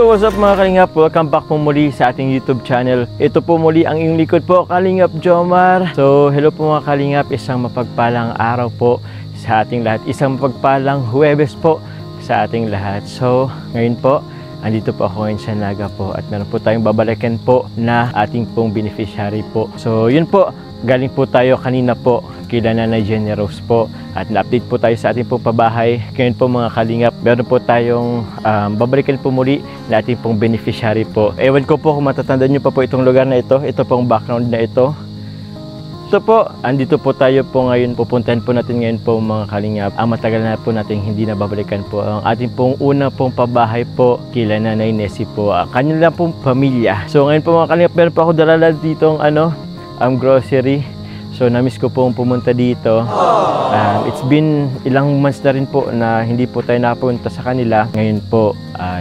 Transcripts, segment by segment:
So what's up mga Kalingap? Welcome back po muli sa ating YouTube channel. Ito po muli ang inyong likod po, Kalingap Jomar. So hello po mga Kalingap, isang mapagpalang araw po sa ating lahat. Isang mapagpalang Huwebes po sa ating lahat. So ngayon po, andito po ako ngayon sa Naga po at meron po tayong babalikan po na ating pong beneficiary po. So yun po, galing po tayo kanina po kila Nanay Jenny Rose po at na-update po tayo sa ating pong pabahay. Ngayon po mga Kalingap, meron po tayong babalikan po muli na ating pong beneficiary po. Ewan ko po kung matatandaan nyo pa po itong lugar na ito. Ito pong background na ito. So po, andito po tayo po ngayon. Pupuntahan po natin ngayon po mga Kalingap. Ang matagal na po natin hindi nababalikan po ang ating pong una pong pabahay po kila Nanay Nessie po. Kanya lang pong pamilya. So ngayon po mga Kalingap, meron po ako dalala dito ang grocery. So namiss ko pong pumunta dito. It's been ilang months na rin po na hindi po tayo napunta sa kanila. Ngayon po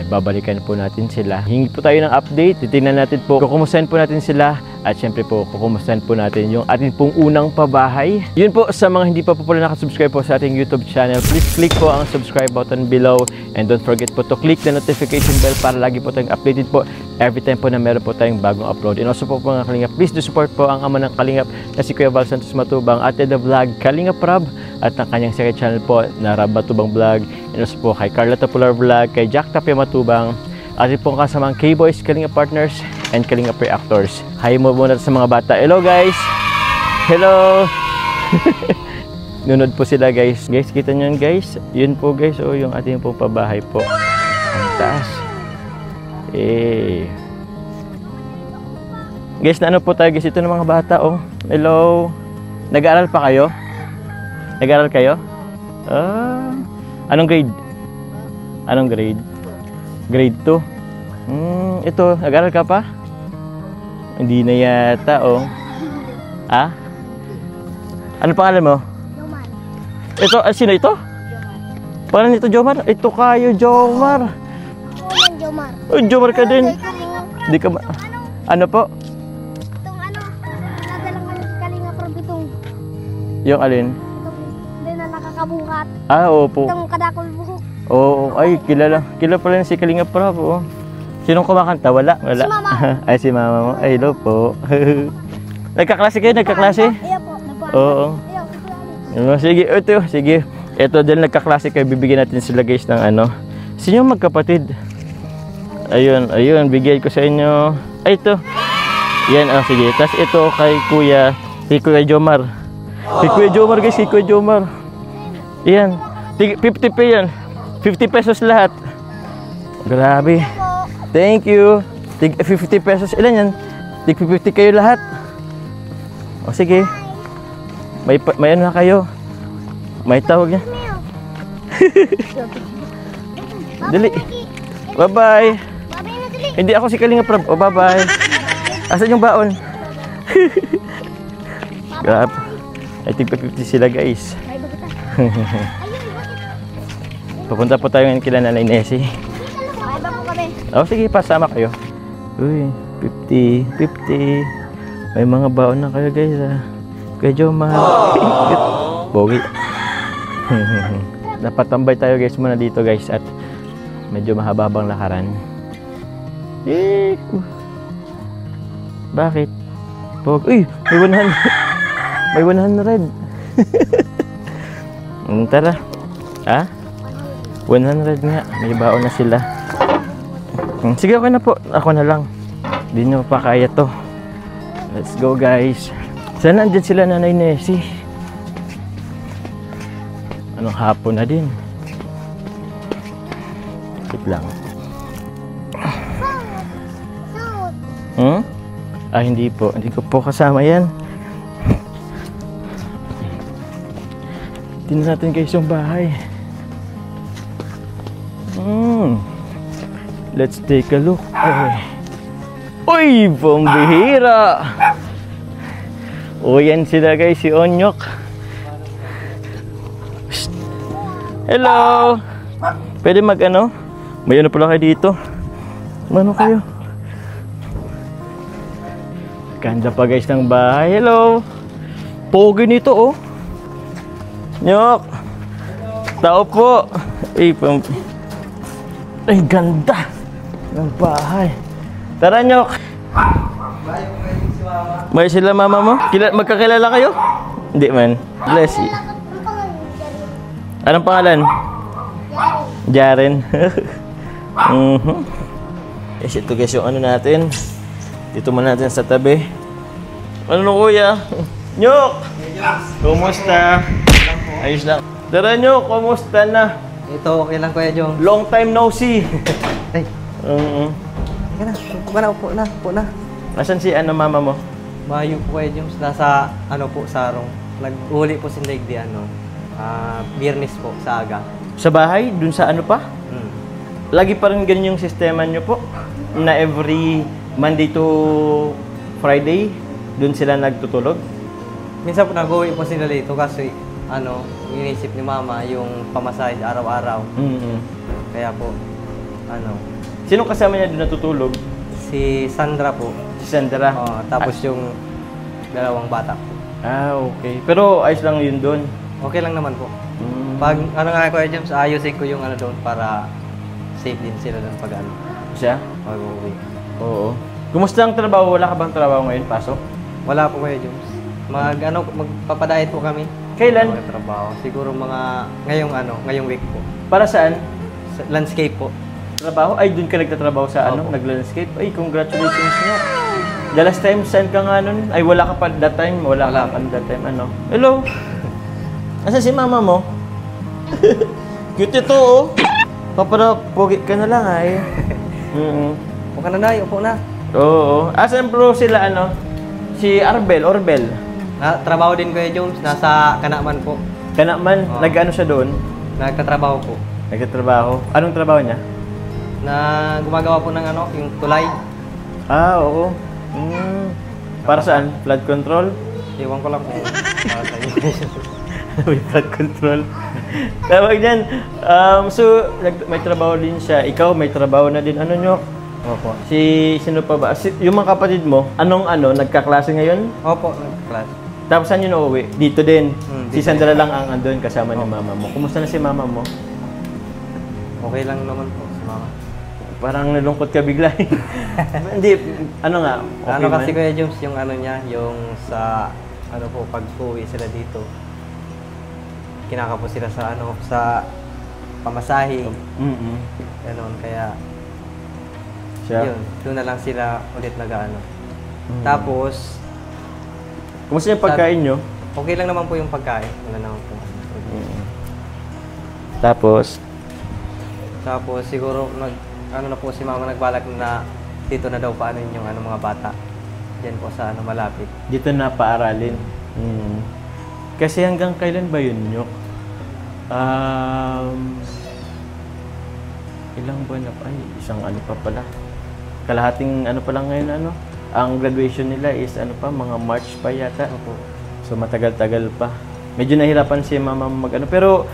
babalikan po natin sila. Hingi po tayo ng update. Titingnan natin po, kukumustahin po natin sila. At syempre po, kukumustahin po natin yung ating pong unang pabahay. Yun po, sa mga hindi pa po pala nakasubscribe po sa ating YouTube channel, please click po ang subscribe button below. And don't forget po to click the notification bell para lagi po tayong updated po every time po na meron po tayong bagong upload. And also po mga Kalingap, please do support po ang ama ng Kalingap na si Kuya Val Santos Matubang, Ate The Vlog, Kalingap Rab, at ang kanyang second channel po na Rab Matubang Vlog. And also po kay Carla Tapular Vlog, kay Jack Tapia Matubang, atin pong kasamang K-Boys, Kalingap Partners, and Kalingap Reactors. Hi mo muna sa mga bata. Hello guys! Hello! Nunod po sila guys. Guys, kita nyo yun guys? Yun po guys, o yung ating pong pabahay po. Ang taas. Guys, na ano po tayo guys? Ito ng mga bata, oh. Hello! Nag-aaral pa kayo? Nag-aaral kayo? Anong grade? Anong grade? Grade 2. Ito, nag-aaral ka pa? Hindi na yata, oh. Ano pangalan mo? Jomar. Ito, sino ito? Pangalan nito, Jomar? Ito kayo, Jomar. Jomar. Oh, Jomar ka din. Di ka ano po? Itong nadalang kami sa Kalingap Rab itong. Yung alin? Hindi na nakakabuhat. Opo. Itong kadakol buhok. Oo, ay, kilala. Kilala pala si Kalingap Rab, oh. Sinong kumakanta? Wala? Wala. Si Mama. Ay, si Mama mo. Ay, hello po. Nagkaklase kayo? Nagkaklase? Iya po. Oo. Sige, ito. Sige. Ito, dahil nagkaklase kayo, bibigyan natin sila guys ng ano. Sino magkapatid? Ayun, ayun. Bigay ko sa inyo. Ay, ito. Yan, sige. Tapos ito kay Kuya Jomar. Kay Kuya Jomar guys, kay Kuya Jomar. Yan. 50 pa yan. 50 pesos lahat. Grabe. Thank you. 50 pesos. Ilan yan? 50 kayo lahat. O sige. May ano na kayo. May tawag niya. Dali. Bye-bye. Hindi ako si Kalingap Rab. O bye-bye. Asan yung baon? Grabe. I think 50 sila guys. Pupunta po tayo ngayon kila Nanay Nessie. Oh, sige, pasama kayo. Uy, 50. May mga baon na kayo guys, Kuya Jomar. Bogi. Napatambay tayo guys muna dito guys at medyo mahaba-habang lakaran. Bakit? Uy, may 100. May 100. Tara. 100 nga. May baon na sila. Sige, okay na po. Ako na lang. Hindi nyo pa kaya to. Let's go guys. Sana andyan sila Nanay Nessie. Anong hapon na din. Wait lang. Hindi po. Hindi ko po kasama yan. Tingnan natin guys yung bahay. Let's take a look. Uy, pambihira. Yan sila guys, si Onyok. Hello. Pwede mag-ano? May ano pala kayo dito? Ano kayo? Ganda pa guys ng bahay. Hello. Pogi nito oh. Nyok. Tao po. Ay, ganda. ng bahay. Tara, Nyok. May sila mama mo? Magkakilala kayo? Hindi man. Bless you. Anong pangalan? Jaren. Yes, ito guys yung ano natin. Dito man natin sa tabi. Ano kuya? Nyok! Kumusta? Ayos lang. Tara Nyok, kumusta na? Ito, okay lang Kuya Joms. Long time no see. Ay, teka na, upo na. Asan si ano mama mo? Mayo po Kuya Joms, nasa ano po, sarong. Nag-uli po si Daigdi, Biyernes po, sa aga. Sa bahay? Dun sa ano pa? Hmm. Lagi pa rin ganyan yung sistema nyo po? Na every Monday to Friday, dun sila nagtutulog? Minsan po nag-uwi po sila dito kasi inisip ni Mama yung pamasahe araw-araw. Kaya po, Sino kasama niya doon natutulog? si Sandra po. Si Sandra? Tapos yung dalawang bata po. Okay. Pero ayos lang yun doon. Okay lang naman po. Pag Kuya James, ayusin ko yung doon para safe din sila doon pag Siya? mag-uwi. Oo. Kumusta ang trabaho? Wala ka bang trabaho ngayon? Pasok? Wala po Kuya James. Magpapadayet po kami. Kailan? Trabaho. Siguro ngayong week po. Para saan? Sa landscape po. Trabaho? Ay, doon ka nagtatrabaho sa nag-landscape? Ay, congratulations nyo. The last time, saan ka nga nun? Ay, wala ka pa that time? Wala ka pa that time, Hello? Asan si mama mo? Cute ito, oh. Pogi ka na lang, ay. Upo ka na na, upo na. Oo. Asan bro sila, Si Orbel. Trabaho din Kuya Jones, nasa Kanaman po. Kanaman, nag-ano siya doon? Nagtatrabaho po. Nagtatrabaho? Anong trabaho niya? Na gumagawa po ng yung tulay. Oo. Para saan? Flood control? Iwan ko lang po para sa inyo. May flood control. Tawag niyan. So, may trabaho din siya. Ikaw, may trabaho na din. Ano nyo? Opo. Sino pa ba? Yung mga kapatid mo, nagkaklase ngayon? Opo, nagklas. Tapos saan yun uuwi? Dito din. Si Dito. Sandra lang ang andun kasama ni mama mo. Kumusta na si mama mo? Okay lang naman po si Mama. Parang nalungkot ka bigla. Hindi, okay Kasi man? Kuya Jones, yung niya, yung sa pag uwi sila dito. Kinakapo sila sa sa pamasahe. Ganon, kaya Siya. yun, doon na lang sila ulit Tapos, Kumusta yung pagkain nyo? okay lang naman po yung pagkain. Wala naman po. Tapos siguro na po si Mama nagbalak na dito na daw paano yung mga bata. Diyan po sa malapit. Dito na paaralin. Kasi hanggang kailan ba yun, Nyok? Ilang buwan na pa? Ay, isang pa pala. Kalahating pa lang ngayon, Ang graduation nila is mga March pa yata. Opo. So matagal-tagal pa. Medyo nahirapan si mama pero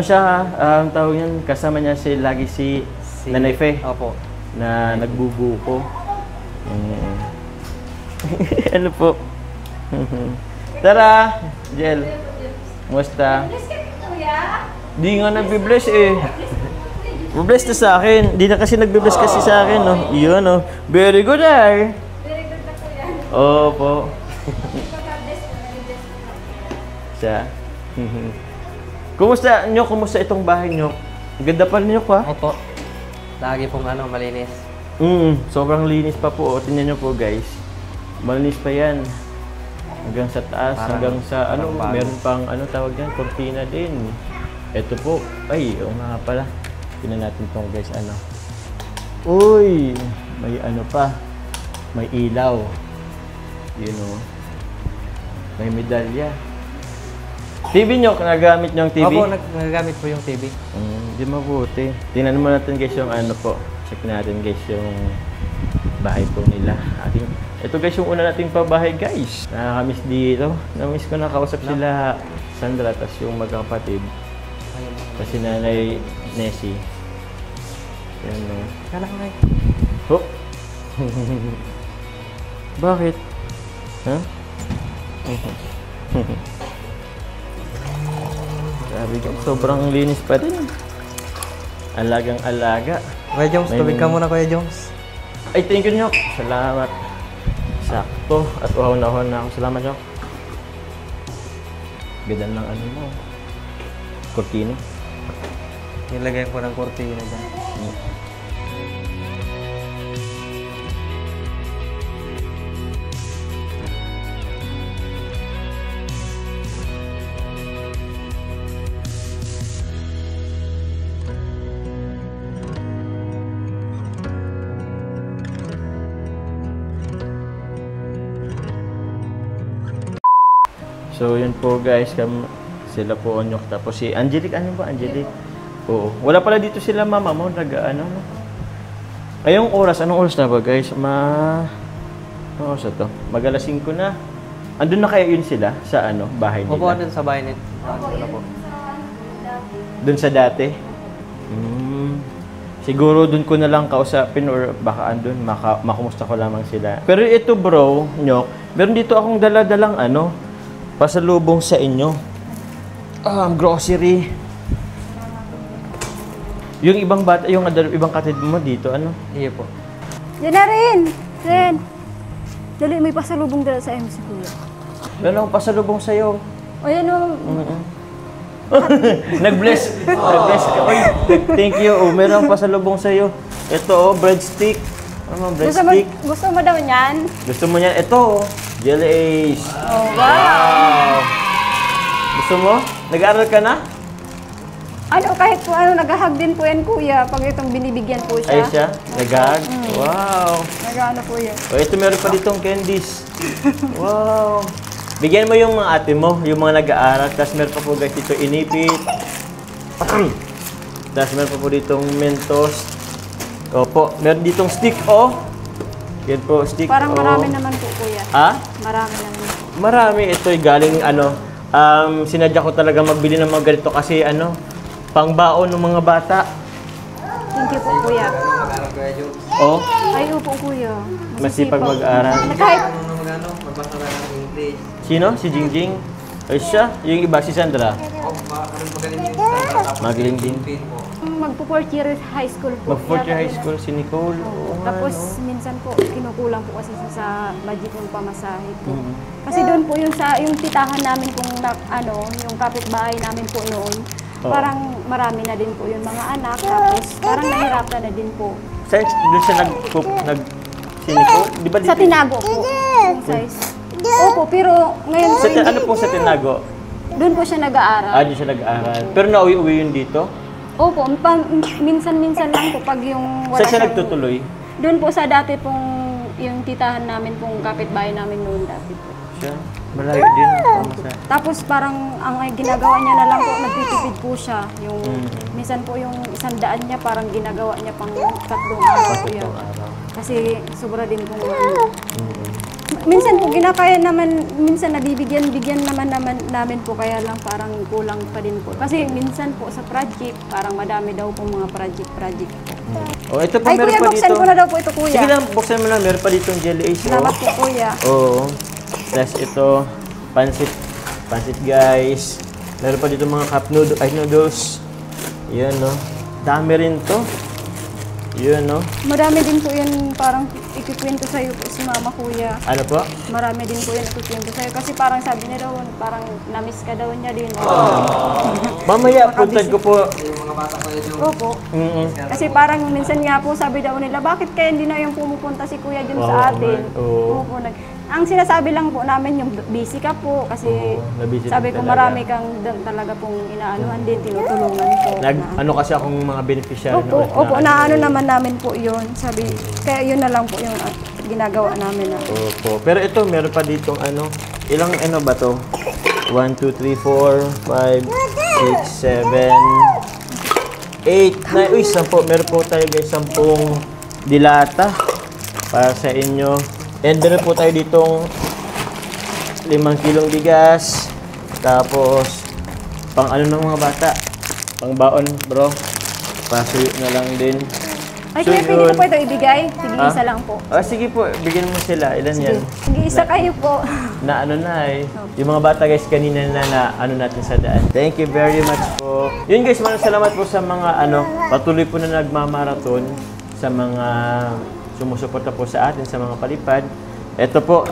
siya, tawag niyan, kasama niya lagi si Nanay Fe. Opo. Na nagbubuko. Ano po? Tara, Jel. Kumusta? Di nga nagbe-bless eh. Bless na sa akin. Di na kasi nagbe-bless kasi sa akin, no? Yun, no? Very good, eh. Very good na po yan. Opo. Pagka-bless po, nag-bless po. Siya. Kumusta nyo? Kumusta itong bahay nyo? Ganda pa nyo ha? Opo. Lagi pong malinis. Sobrang linis pa po. O, tingnan nyo po guys. Malinis pa yan. Hanggang sa taas, hanggang sa meron pang tawag yan, cortina din. Ito po. Ay, nga pala. Tingnan natin itong guys, Uy! May pa. May ilaw. Yun o. May medalya. TV nyo, nagamit nyo ang TV? Opo, nagagamit po yung TV. Hindi mabuti. Tingnan mo natin guys yung po. Check natin guys yung bahay po nila. Ito guys yung una nating pabahay guys. Nakakamiss dito. Namiss ko nakausap sila Sandra tas yung magkapatid. Kasi Nanay Nessie. Yan o. Kala ko na Oh! Bakit? Ha? Sabi ko, sobrang linis pa rin. Alagang-alaga. Kuya Joms, May- tubig ka muna Kuya Joms. Ay, thank you, Nyok. Salamat. Sakto. At uhaw na ako. Salamat, Nyok. Ganda ng ano mo. Cortina. Nilagay ko ng kortina dyan. So, yun po guys. Sila po Onyok. Tapos si Angelic. Ano ba? Angelic? Oo. Wala pala dito sila mama mo. Nag-ano. Ngayong oras. Anong oras na ba guys? Anong oras na to? Mag-alas 5 na. Andun na kaya yun sila? Sa ano? Bahay nila? Opo, dun sa bahay nito. Po. Dun sa dati? Siguro dun ko na lang kausapin or baka andun, makumusta ko lamang sila. Pero ito bro, Nyok, meron dito akong dala-dalang ano, pasalubong sa inyo. Grocery. Yung ibang bata, yung ibang katid mo dito, ano? Iya po. Yan na rin. Ren. Dali, may pasalubong dala sa MC Kuya. Meron akong pasalubong sa'yo. O yan o. Nag-bless. Nag-bless. Oy, thank you. Oh, meron akong pasalubong sa'yo. Ito, breadstick. Ano, breadstick. Gusto mo daw niyan? Gusto mo niyan? Ito, Jelly Ace. Oh, wow. Gusto mo? Nag-aaral ka na? Ano, kahit po ano, naghahag din po yan Kuya. Pag itong binibigyan po siya. Ay siya? Nag-hag? Wow. Nag-ano po yan. O, ito meron pa ditong candies. Wow. Bigyan mo yung mga ate mo, yung mga nag-aaral. Tapos meron pa po guys dito inipit. Tapos meron pa po ditong Mentos. Opo, meron ditong stick, oh. Yan po, stick, Parang oh. marami naman po Kuya. Ah? Marami naman. Marami. Ito'y galing ano, sinadya ko talaga magbili ng mga ganito kasi ano, pangbaon ng mga bata. Thank you po Kuya. Mag-aaral Kuya Joms. Oh, Ay, opo Kuya. masipag mag-aral. Kahit Magbasa na ng English. Sino? Si Jingjing? Ay siya? Yung iba, si Sandra? Magaling yung stand-up. Magaling din. Po. magpo-4th year high school po. Mag-fourth year Yata high school si Nicole. Oo nga, Tapos no? minsan po kinukulang po kasi sa budget ng pamasahe ko. Mhm. Kasi doon po yung sa yung titahan namin kung yung kapitbahay namin po noon. Oo. Parang marami na din po yung mga anak tapos parang nahirapan na din po. Saan doon siya si Nicole? Di ba dito? Sa Tinago po. Yung size. Opo, pero ngayon po hindi. Ano po sa Tinago? Doon po siya nag-aaral. Doon siya nag-aaral. Pero nauwi-uwi yun dito? Opo, minsan-minsan lang po pag yung Saan siya siyang- nagtutuloy? Doon po sa dati pong yung titahan namin pong kapitbahay namin noon dati po. Siya? Malayo din. Pamasahe. Tapos parang ang ginagawa niya na lang po, nagtitipid po siya. Yung, minsan po yung 100 niya, parang ginagawa niya pang 3 araw po yan. Araw. Kasi sobra din po. Minsan po ginakaya naman, minsan nabibigyan namin po, kaya lang parang kulang pa din po. Kasi minsan po sa project, parang madami daw po mga project po. Oh, ito po Ay meron kuya, pa buksan dito. ko na daw po ito kuya. Sige lang, buksan mo na. Meron pa ditong Jelly Ace. Salamat po kuya. Oo. Tapos ito, pansit guys. Meron pa dito mga cup noodles. Yan, no. Dami rin to. Yun, no. Marami din po yun parang ikikwento sa'yo po si mama kuya. Ano po? Marami din po yun ikikwento sa'yo. Kasi parang sabi niya daw, parang namiss ka daw niya din. Mamaya, puntan ko po. Yung mga bata Kuya Joms. Opo. Kasi parang minsan nga po sabi daw nila, bakit kaya hindi na yung pumupunta si kuya dun Wow, sa atin? oo. Opo. Ang sinasabi lang po namin yung busy ka po kasi na-busy sabi din ko talaga. marami kang talaga pong inaanuhan din, tinutulungan po. Ano kasi akong mga beneficiary Opo, na ano naman namin po yun. Sabi, kaya yun na lang po yung ginagawa namin. Opo. Pero ito, meron pa ditong ano. Ilang ano ba to? 1, 2, 3, 4, 5, 6, 7, 8, 9. Uy, 10. Meron po tayo guys, 10 dilata para sa inyo. And meron po tayo ditong 5 kilong bigas. Tapos, pang ano ng mga bata? Pang baon, bro. Pasuyo na lang din. Ay, kaya pwede ko po ito ibigay. Sige, isa lang po. Sige po, bigyan mo sila. Ilan yan? Sige, isa kayo po. Na ano na eh. Yung mga bata guys, kanina na ano natin sa daan. Thank you very much po. Yun guys, maraming salamat po sa mga patuloy po na nagmamarathon, sa mga sumusuporta po sa atin, sa mga palipad. Ito po,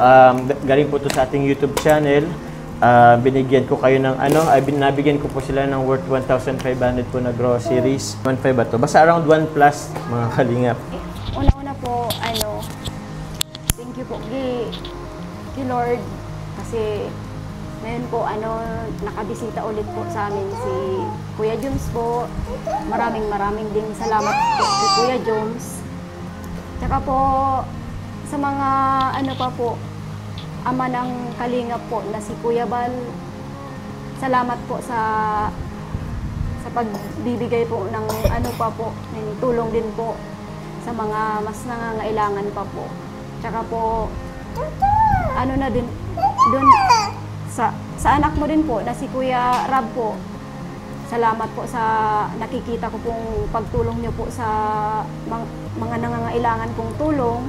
galing po to sa ating YouTube channel. Binigyan ko kayo ng nabigyan ko po sila ng worth 1,500 po na groceries. 1,500 ba to? Basta around 1 plus mga kalingap. Una-una po, thank you po kay Lord kasi ngayon po nakabisita ulit po sa amin si Kuya Jones po. Maraming ding salamat po kay Kuya Jones. Tsaka po sa mga pa po, ama ng kalingap po na si Kuya Bal. Salamat po sa pagbibigay po ng ng tulong din po sa mga mas nangangailangan pa po. Tsaka po na din doon sa anak mo din po na si Kuya Rab po. Salamat po sa nakikita ko pong pagtulong niyo po sa mga nangangailangan pong tulong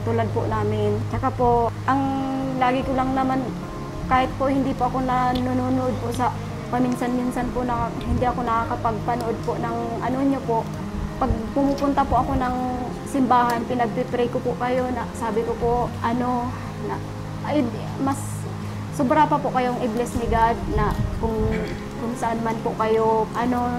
tulad po namin. Tsaka po ang lagi ko lang naman, kahit po hindi po ako nanonood po sa paminsan-minsan po na hindi ako nakakapagpanood po ng niyo po. Pag pumupunta po ako ng simbahan, pinagpipray ko po kayo na sabi ko po mas sobra pa po kayong i-bless ni God na kung saan man po kayo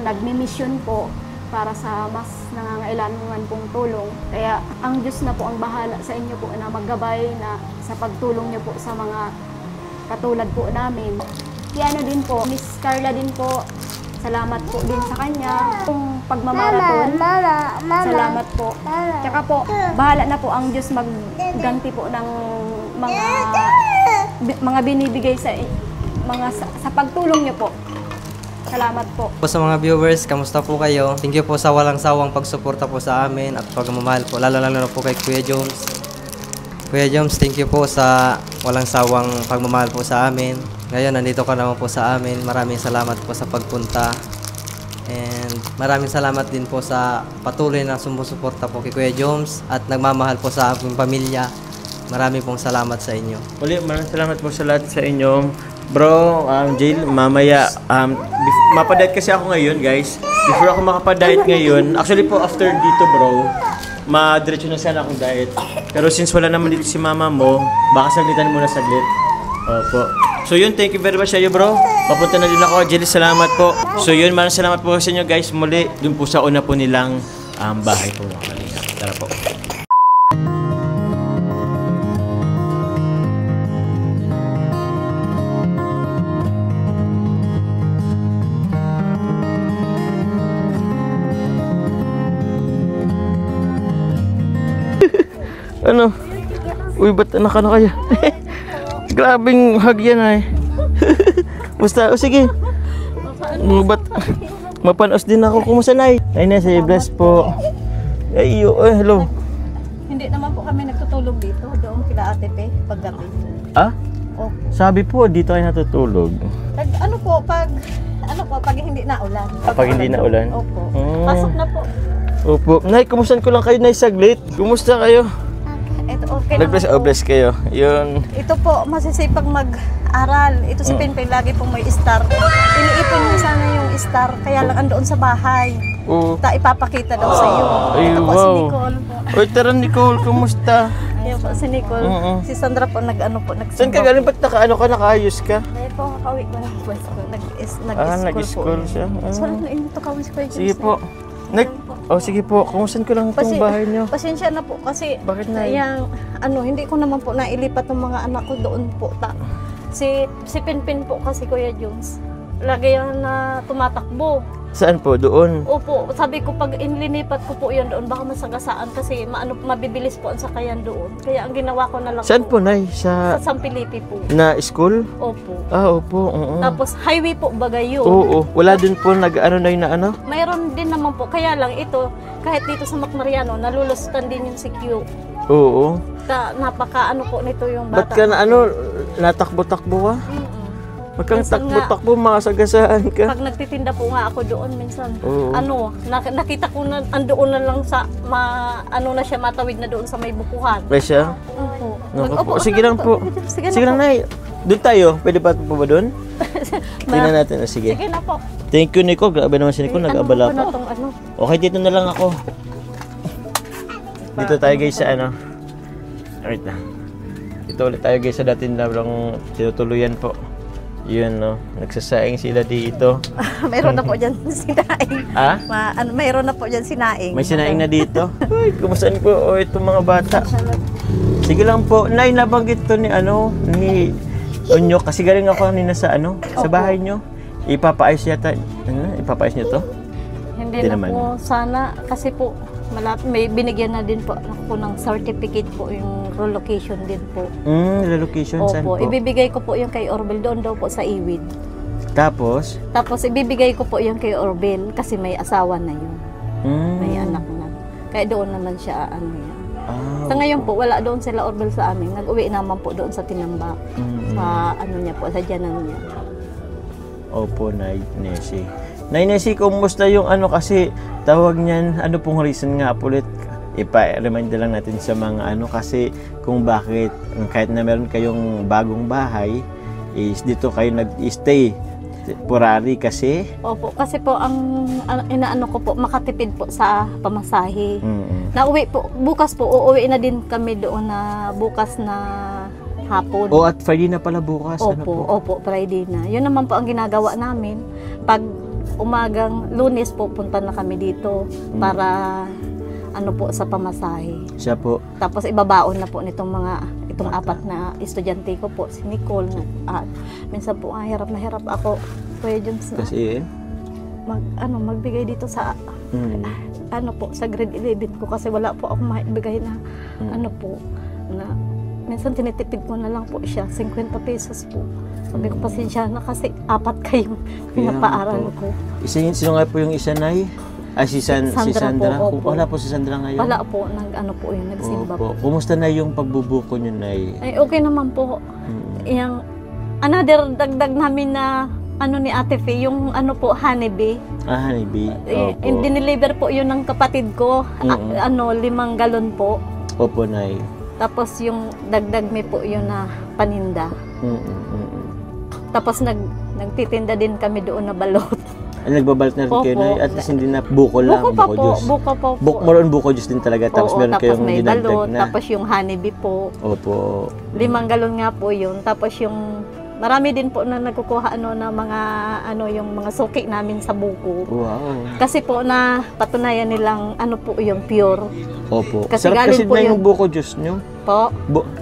nagmi-mission po para sa mas nangangailangan pong tulong. Kaya ang Diyos na po ang bahala sa inyo po na maggabay na sa pagtulong niyo po sa mga katulad po namin. Kaya din po, Miss Carla din po, salamat po din sa kanya. Kung pagmamarathon, salamat po. Tsaka po, bahala na po ang Diyos magganti po ng mga binibigay sa pagtulong niyo po. Salamat po. Sa mga viewers, kamusta po kayo? Thank you po sa walang sawang pagsuporta po sa amin at pagmamahal po, lalo na po kay Kuya Jones. Kuya Jones, thank you po sa walang sawang pagmamahal po sa amin. Ngayon, nandito ka naman po sa amin. Maraming salamat po sa pagpunta. And maraming salamat din po sa patuloy na sumusuporta po kay Kuya Jones at nagmamahal po sa aming pamilya. Maraming pong salamat sa inyo. Uli, maraming salamat po sa lahat sa inyong bro, Jill, mamaya, mapadiet kasi ako ngayon, guys. Before ako makapadiet ngayon, actually po, after dito, bro, madiretso na sana akong diet. Pero since wala naman dito si mama mo, baka saglitan muna saglit. Opo. So yun, thank you very much sa iyo, bro. Papunta na din ako, Jill, salamat po. So yun, maraming salamat po sa inyo, guys. Muli, dun po sa una po nilang bahay po. Tara po. Ano? Uy, ba't anak ka na kaya? Grabing hug yan ay. Basta, sige. Ba't mapanos din ako. Kumusta na ay? Ay na, say bless po. Ay, hello. Hindi naman po kami nagtutulog dito. Doon kila Ate Pe, paggabi. Ah? Opo. Sabi po, dito kayo natutulog. Pag hindi na ulan. Pag hindi na ulan? Opo. Pasok na po. Opo. Nay, kumusta ko lang kayo, Nay, saglit? Kumusta kayo? Ito okay naman po. Bless kayo. Yun. Ito po, masisipag mag-aral. Ito si Pinpin, lagi pong may star. Iniipon niya sana yung star, kaya lang andoon sa bahay. Oo. Ipapakita daw sa iyo. Ay, Ito po wow. si Nicole po. Oy, tara Nicole, kumusta? Ayan po si Nicole. Si Sandra po nagsimba. Saan ka galing? Ba't nakaayos ka? Dahil po kakawik ko lang po. Nag-school siya. So, ano yun ito kawis ko? Sige po. Sige po. Kumusta ko lang itong bahay niyo? Pasensya na po kasi Bakit na? hindi ko naman po nailipat ng mga anak ko doon po. Si Pinpin po kasi Kuya Jones. Lagi yan na tumatakbo. Saan po? Doon? Opo, sabi ko pag inlinipat ko po yan doon, baka masagasaan kasi mabibilis po ang sakayan doon. Kaya ang ginawa ko na lang Saan po, Nay? Sa San Felipe po. Na school? Opo. Opo. Oo. Tapos highway po Bagayo. Oo. Wala din po nag-ano na ano? Mayroon din naman po. Kaya lang ito, kahit dito sa Macmariano, nalulusutan din yung CQ. Oo. Napaka po nito yung bata. Ba't ka natakbo-takbo ka? Magkang Minsan nga. takbo-takbo, masagasaan ka. Pag nagtitinda po nga ako doon minsan, Oo. nakita ko na andoon na lang sa, na siya, matawid na doon sa may bukuhan. Kaya siya? Opo. Naku po. Opo, Sige lang po. Sige, Sige lang, Nay. Doon tayo. Pwede pa po ba doon? Tingnan natin. Sige. Sige na po. Thank you, Nico. Grabe naman si Nico. Nag-abala Ano pa. tong ano? Okay, dito na lang ako. Dito tayo guys sa ano. Wait na. Dito ulit tayo guys sa dating labang tinutuluyan po. Yun no. Nagsasaing sila dito. Mayroon na po dyan sinaing. Ah? Mayroon na po dyan sinaing. May sinaing na dito. Uy, kumusaan po itong mga bata. Sige lang po. Nay, nabanggit to ni ni Onyo. Kasi galing ako kanina sa sa bahay nyo. Ipapaayos yata. Ipapaayos nyo to? Hindi na po sana kasi po may binigyan na din po ako ng certificate po yung relocation din po. Relocation saan po? Ibibigay ko po yung kay Orbel doon daw po sa Iwid. Tapos Ibibigay ko po yung kay Orbel kasi may asawa na yun. May anak na. Kaya doon naman siya yan. Sa ngayon po wala doon sila Orbel sa amin. Nag-uwi naman po doon sa Tinamba. Sa niya po, sa dyanan niya. Opo, Nay Nessie. Nay Nessie, kumusta yung kasi tawag niyan, pong reason nga po ulit? Ipa-remind lang natin sa mga kasi kung bakit kahit na meron kayong bagong bahay is dito kayo nag-stay temporary kasi? Opo, kasi po ang inaano ko po, makatipid po sa pamasahe. Nauwi po, bukas po, uuwi na din kami doon na bukas na hapon. At Friday na pala bukas? Opo, Friday na. Yun naman po ang ginagawa namin. Pag umagang Lunes po, punta na kami dito para sa pamasahe. Siya po. Tapos ibabaon na po itong apat na estudyante ko po, si Nicole. Minsan po, hirap na hirap ako. Kuya Jones na. Kasi magbigay dito sa sa grade 11 ko kasi wala po ako maibigay na minsan tinitipid ko na lang po siya, 50 pesos po. Sabi ko, pasensya na kasi 4 kayong pinapaaral ko. Sino nga po yung isa, Nay? Si Sandra. Po, wala po si Sandra ngayon? Wala po, nagsimba po. Kumusta na yung pagbubuko niyo, Nay? Ay, okay naman po. Yung another dagdag namin na ni Ate Faye, yung honeybee. Honeybee. Dineliver po yun ng kapatid ko. 5 galon po. Opo, Nay. Tapos yung dagdag may po yun na paninda. Tapos nagtitinda din kami doon na balot. Nagbabalot na rin kayo, Nay? At least hindi na buko lang, buko po. Buko juice din talaga. Tapos meron kayong may dinagdag balot, na. tapos yung honeybee po. Opo. 5 galon nga po yun. Tapos yung marami din po na nagkukuha na mga yung mga suki namin sa buko. Wow. Kasi po na patunayan nilang po yung pure. Opo. Kasi Sarap galing kasi po na yung yun. buko juice nyo. Po.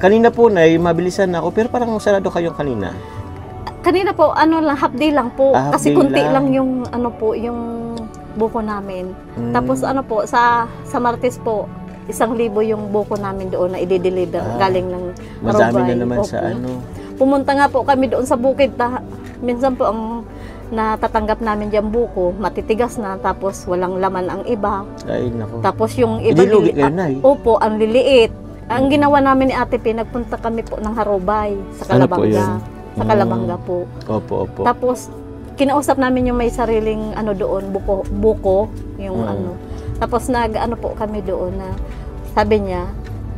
Kanina po, Nay, mabilisan na ako. Pero parang sarado kayong kanina. Kanina po half day lang po. Half Kasi day kunti lang. lang yung yung buko namin. Tapos po sa Martes po 1,000 yung buko namin doon na i-deliver galing ng Madami Arubay. na naman Opo. sa Pumunta nga po kami doon sa bukid. Minsan po ang natatanggap namin dyan buko, matitigas na, tapos walang laman ang iba. Ay, naku. Tapos yung iba, Idilugi kayo, Nay? Opo, ang liliit. Ang ginawa namin ni Ate P, nagpunta kami po ng Harubay, sa Calabanga. yun? Sa Calabanga po. Opo. Tapos, kinausap namin yung may sariling doon, buko, yung Tapos po kami doon na sabi niya,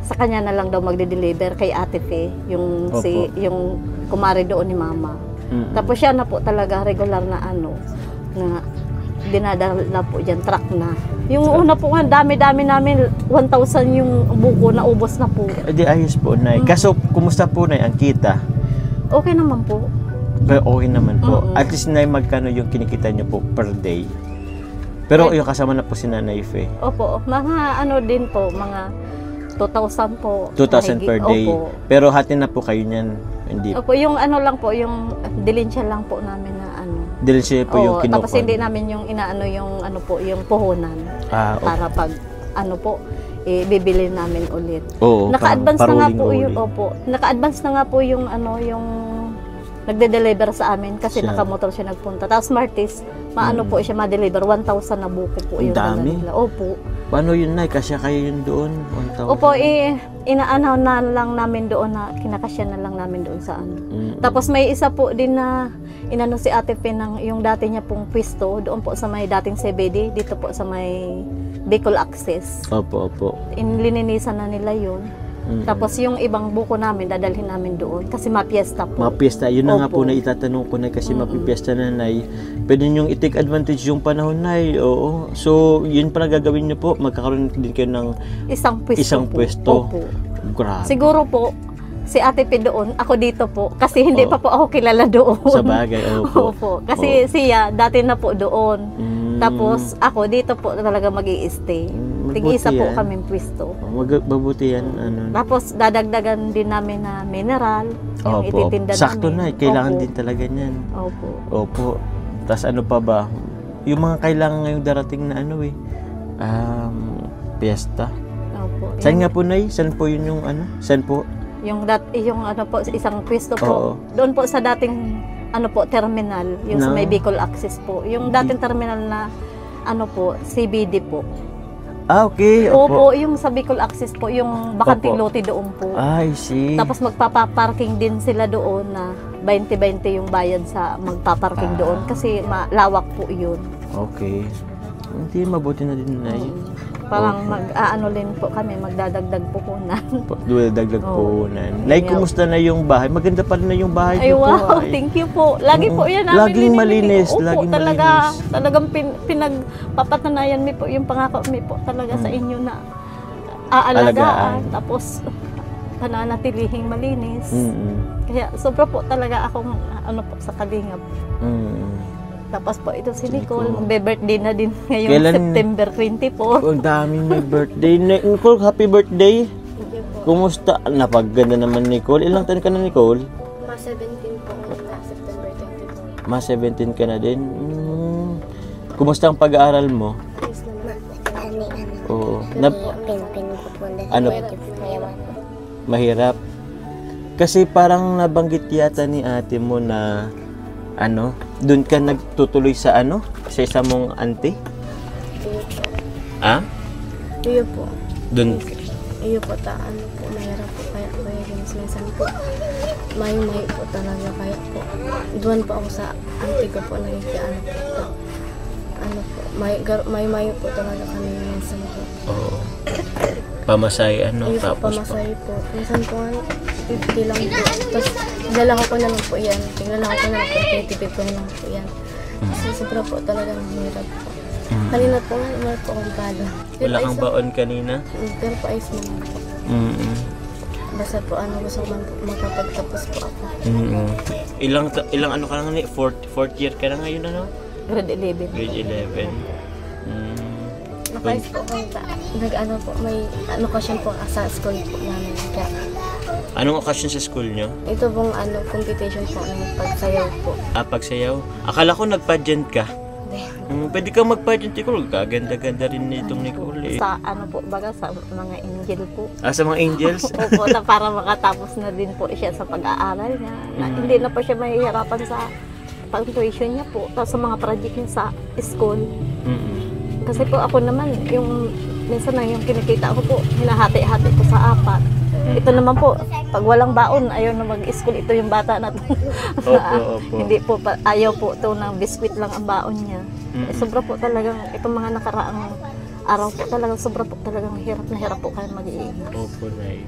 sa kanya na lang daw magde-deliver kay Ate Fe, yung yung kumare doon ni Mama. Tapos siya na po talaga regular na na dinadala po diyan, truck na. Yung una po nga, dami-dami namin, 1,000 yung buko na ubos na po. Di ayos po, Nay. Kaso, kumusta po, Nay, ang kita? Okay naman po. Okay naman po. At least, Nay, magkano yung kinikita niyo po per day? Pero yung kasama na po si Nanay Fe. Opo, mga din po, mga 2,000 po. 2,000 per day. Opo. Pero hati na po kayo niyan. Hindi. Opo, yung lang po, yung dilinsya lang po namin na Dahil siya po yung kinukuha. Tapos hindi namin yung yung po, yung puhunan. Okay. Para pag po, bibili namin ulit. Oo, Naka-advance na nga po paroling yung, naka-advance na nga po yung yung nagde-deliver sa amin kasi Siya. nakamotor siya nagpunta. Tapos Martis, po siya ma-deliver, 1,000 na buko po Ang yung dala dami. nila. Opo. Paano yun, Nay? Kasya kayo yun doon? 1,000? Opo, inaanaw na lang namin doon na kinakasya na lang namin doon sa ano. Tapos may isa po din na inano si Ate Pin ng yung dati niya pong pwesto doon po sa may dating CBD, dito po sa may Bicol Access. Opo, opo. Lininisan na nila yun. Tapos yung ibang buko namin, dadalhin namin doon kasi mapiesta po. Mapiesta, yun na nga po Opo. na itatanong ko, Nay, kasi mapipiesta na, Nay. Pwede nyo i-take advantage yung panahon, Nay. Oo. So, yun pala gagawin nyo po, magkakaroon din kayo ng Isang pwesto isang po. pwesto. Opo. Grabe. Siguro po, si Ate P doon, ako dito po. Kasi hindi Oo. pa po ako kilala doon. Sa bagay, opo. Opo. Kasi siya, dati na po doon. Mm. Tapos ako, dito po talaga mag-i-stay. Tig-isa mabuti po yan. kaming pwesto. Mabuti yan, ano. Tapos dadagdagan din namin na mineral, yung Opo. ititinda Sakto, namin. Nay. Kailangan Opo. din talaga niyan. Opo. Opo. Tapos ano pa ba? Yung mga kailangan ngayong darating na ano piyesta. Opo. Saan nga po, Nay? Saan po yun yung ano? Saan po? Yung ano po, isang pwesto Oo. po. Doon po sa dating ano po, terminal, yung sa No. may Bicol Access po. Yung dating terminal na ano po, CBD po. Ah, okay. Opo, yung sa Bicol Access po, yung bakanting Opo. lote doon po. I see. Tapos magpapaparking din sila doon na 20-20 yung bayad sa magpaparking doon kasi malawak po yun. Okay. Hindi, mabuti na din, Nay. Parang mag-aano din po kami, magdadagdag puhunan. Dagdag Oo. po na. Nay, kumusta na yung bahay? Maganda pa rin na yung bahay Ay niyo po. wow, thank you po. Lagi po yan namin. Laging malinis, Opo, laging talaga, malinis. talagang pinagpapatanayan mi po yung pangako mi po talaga sa inyo na aalagaan. Tapos pananatilihing malinis. Kaya sobra po talaga akong ano po sa kalingap. Tapos po ito si Nicole, magbe-birthday na din ngayong Kailan? September 24. Ang daming may birthday. Nicole, happy birthday. Kumusta? Napaganda naman, Nicole. Ilang taon ka na, Nicole? Mas 17 po na September 24. Mas 17 ka na din. Kumusta ang pag-aaral mo? Oo. Ano? Mahirap. Kasi parang nabanggit yata ni ate mo na doon ka nagtutuloy sa sa isa mong auntie? Ah? Iyo po. Doon. Iyo po, mahirap po kaya James, minsan po mayo po talaga kaya po. Doon po ako sa auntie ko po nakikiano po. Mayo po talaga kami minsan po. Oo. Pamasay Iyo po, tapos pamasahe po. Minsan po 50 lang po. Tapos tingnan ko na lang po yan. Tingnan ko na lang po. 30 ko na lang po yan. Kasi sobra po talaga mahirap po. Kanina po nga, wala po akong pala. Wala kang baon kanina? Pero pa ayos naman po. Basta po gusto ko man po makapagtapos po ako. Ilang ano ka na nga, fourth year ka na ngayon, Grade 11. Grade 11. Naka-ayos po ako. Po, may occasion po sa school po namin. Kaya, Anong okasyon sa school nyo? ito pong competition po ng pagsayaw po. Pagsayaw? Akala ko nag-pageant ka. Pwede kang mag-pageant, Nicole. Kaganda-ganda rin nitong Nicole eh. Sa po, baga sa mga angel po. Sa mga angels? Opo, na para makatapos na din po siya sa pag-aaral niya. Na hindi na po siya mahihirapan sa pang-tuition niya po. Tapos sa mga project niya sa school. Kasi po ako naman, yung minsan na yung kinikita ko po, hinahati-hati ko sa 4. Ito naman po, pag walang baon, ayaw na mag-school. Ito yung bata na Opo. hindi po, ayaw po ito ng biskwit lang ang baon niya. Sobra po talagang, itong mga nakaraang araw po talagang, sobra po talagang hirap na hirap po kayo mag-iingat. Opo, Nay.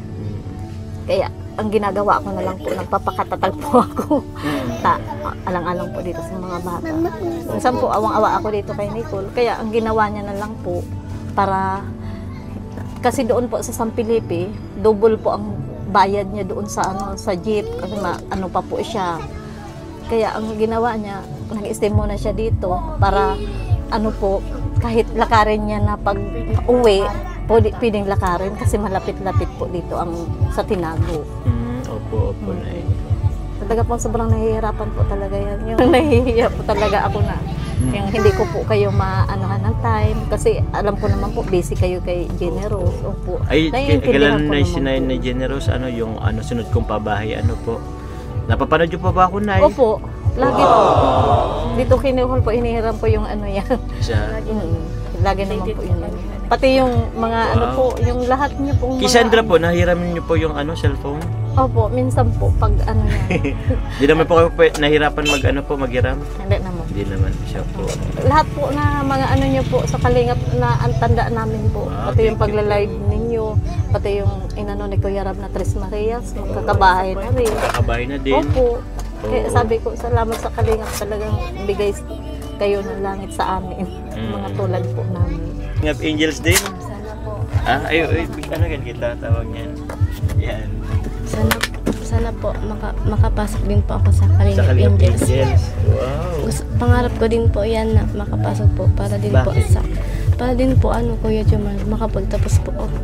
Kaya, ang ginagawa ko na lang po, nagpapakatatag po ako. Alang-alang po dito sa mga bata. Minsan po, awang-awa ako dito kay Nicole. Kaya, ang ginawa niya na lang po, para, kasi doon po sa San Felipe, double po ang bayad niya doon sa sa jeep. Kasi pa po siya. Kaya, ang ginawa niya, nag-stay muna siya dito, para, po, kahit lakarin niya na pag uwi, pwedeng lakarin kasi malapit-lapit po dito ang sa Tinago. Opo, Nay. Talaga po sobrang nahihirapan po talaga yan. Yung nahihiya po talaga ako na yung hindi ko po kayo maanohan ng time kasi alam ko naman po busy kayo kay Generous. Opo. Ay, Naiintindihan kailan ko na naman sinay po. na Generous, yung sunod kong pabahay, po? Napapanood niyo pa ba ako, Nay? Opo. Lagi po. Dito kinuhol po, inihiram po yung yan. Siya. lagi naman po yun. Pati yung mga ano po, yung lahat niyo po. Kisandra po, nahiraman niyo po yung cellphone? Opo, minsan po pag ano yan. Di naman po kayo nahirapan maghiram? Hindi naman. Hindi naman siya po. Lahat po na mga ano niyo po sa Kalingap na ang tanda namin po. Pati yung pagla-live ninyo, pati yung inano ni Kuya Rab na Tres Marias, magkakabahay na rin. Magkakabahay na din. Opo. Kaya sabi ko, salamat sa Kalingap, talagang bigay kayo ng langit sa amin. Mga tulad po namin. Kalingap Angels din? Sana po. Ano gan kita tawag niyan? Yan. Sana po makapasok din po ako sa Sa Kalingap Kalingap Angels. Angels. Wow. Pangarap ko din po yan na makapasok po para din po Bakit? para din po Kuya Jomar, makapagtapos po ako.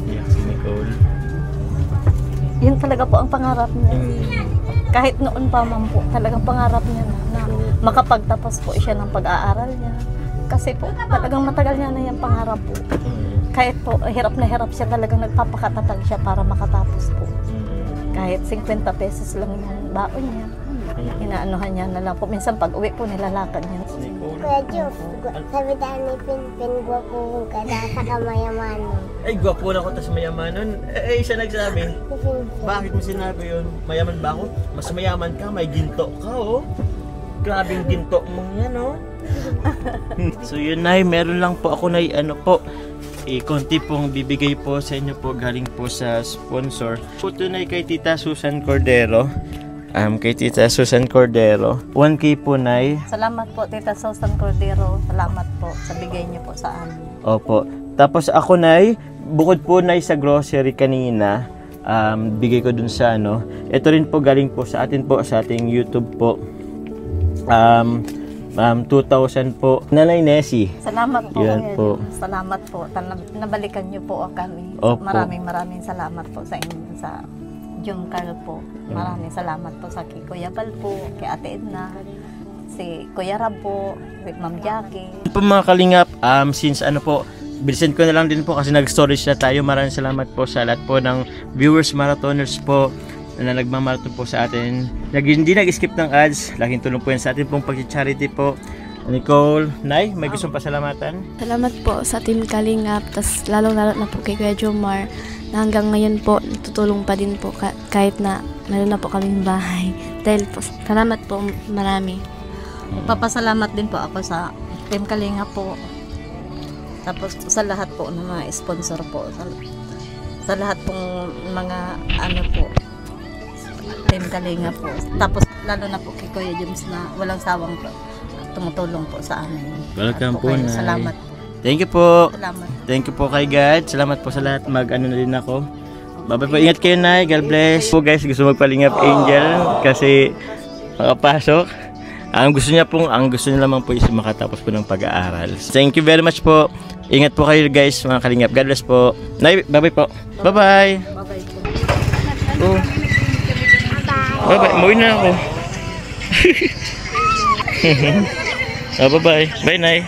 Yeah, si Nicole. Yun talaga po ang pangarap niya. Kahit noon pa man po, talagang pangarap niya na makapagtapos po siya ng pag-aaral niya. Kasi po, talagang matagal niya na yung pangarap po. Kahit po, hirap na hirap siya, talagang nagpapakatatag siya para makatapos po. Kahit 50 pesos lang yung baon niya. Inaanuhan niya na lang po. Minsan pag uwi po, nilalakad niya. Kuya Job, sabi dahil ni Pinpin, gwapo ka na sa kamayamanon. Ay, gwapo na ako, tas mayamanon. Siya nagsabi. Bakit mo sinabi yun? Mayaman ba ako? Mas mayaman ka, may ginto ka, oh. Grabing ginto mong yan, oh. So yun, Nay, meron lang po ako na konti pong bibigay po sa inyo po galing po sa sponsor. Po tunay kay Tita Susan Cordero. Kay Tita Susan Cordero. 1K po, Nay. Salamat po, Tita Susan Cordero. Salamat po sa bigay niyo po sa amin. Opo. Tapos ako, Nay, bukod po, Nay, sa grocery kanina, bigay ko dun sa ito rin po galing po sa atin po, sa ating YouTube po. 2,000 po. Nanay Nessie. Salamat po. Yan po. Salamat po. Nabalikan niyo po kami. Opo. Maraming salamat po sa inyo, sa Jum Carl po. Maraming salamat po sa kay Kuya Bal po, kay Ate Edna, si Kuya Rab po, si Ma'am Jackie. Po mga kalingap, since bilisan ko na lang din po kasi nag-storage na tayo. Maraming salamat po sa lahat po ng viewers, marathoners po na nagmamarathon po sa atin. Hindi nag-skip ng ads. Laking tulong po yan sa atin pong pag-charity po. Nicole, Nay, may gustong pasalamatan? Salamat po sa Team Kalingap, tas lalong-lalo na po kay Kuya Jomar na hanggang ngayon po tutulong pa din po kahit na meron na po kaming bahay. Dahil po, salamat po marami. Papasalamat din po ako sa Team Kalingap po. Tapos sa lahat po ng mga sponsor po. Sa lahat pong mga po, Team Kalingap po. Tapos lalo na po kay Kuya James na walang sawang tumutulong po sa amin. Welcome po, Nay. Salamat. Thank you po. Salamat. Thank you po kay God. Salamat po sa lahat. Na din ako. Bye-bye po. Ingat kayo, Nay. God bless. Po guys, gusto magpalingap Angel kasi makapasok. Ang gusto niya lamang po is makatapos po ng pag-aaral. Thank you very much po. Ingat po kayo guys, mga kalingap. God bless po. Nay, bye-bye po. Bye-bye. Bye-bye po. Oh. Bye-bye. Umuwi na ako. Bye-bye. Bye, Nay.